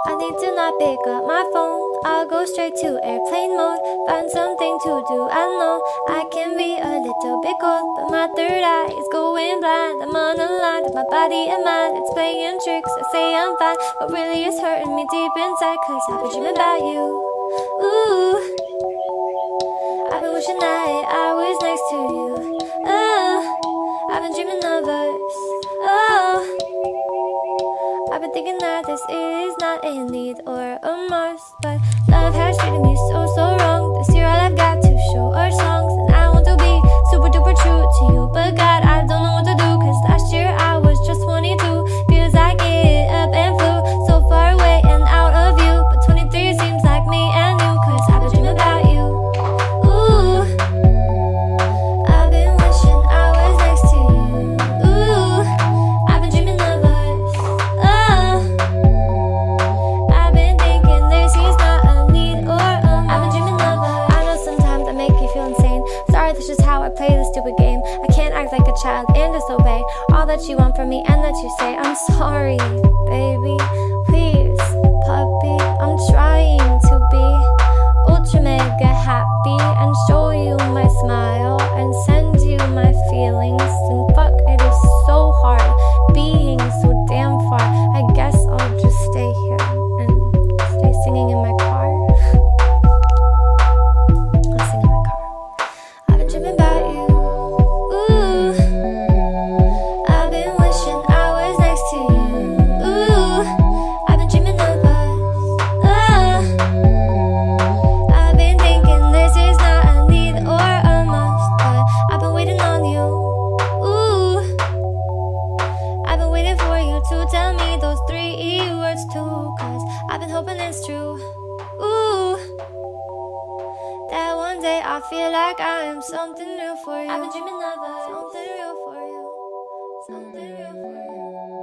I need to not pick up my phone. I'll go straight to airplane mode. Find something to do. I know I can be a little bit cold, but my third eye is going blind. I'm on a line with my body and mind. It's playing tricks. I say I'm fine, but really it's hurting me deep inside. Cause I've been dreaming about you. Ooh, I've been wishing that I was next to you. Oh, I've been dreaming of us. Oh, I've been thinking that this is not a need or a must, but love has treated me so wrong. This year all I've got to show are songs, and I want to be super duper true to you, but God, I don't know what to do. Cause last year I was just 22. Feels like it up and flew so far away and out of view, but 23 seems like me and you. Cause I've been dreaming about you. Ooh, I've been wishing I was next to you. Ooh, I've been dreaming of us. Oh, I've been thinking this is not a need or a must. I've been dreaming of us. I know sometimes I make you feel insane. Sorry, that's just how I play this stupid game. I can't act like a child and disobey all that you want from me and that you say. I'm sorry, baby. Please, puppy. I'm trying to be ultra mega happy and show you my smile and send you my feelings. And fuck, it is so hard being so damn far. I guess I'll just stay here and stay singing in my car. I'll sing in my car. I've been dreaming about you. Ooh, I've been wishing I was next to you. Ooh, I've been dreaming of us. Oh, I've been thinking this is not a need or a must, but I've been waiting on you. Ooh, I've been waiting for you to tell me those 3 words too. Cause I've been hoping it's true. Ooh, that one day I feel like I am something real for you. I've been dreaming of us. Something real for you. Something real for you.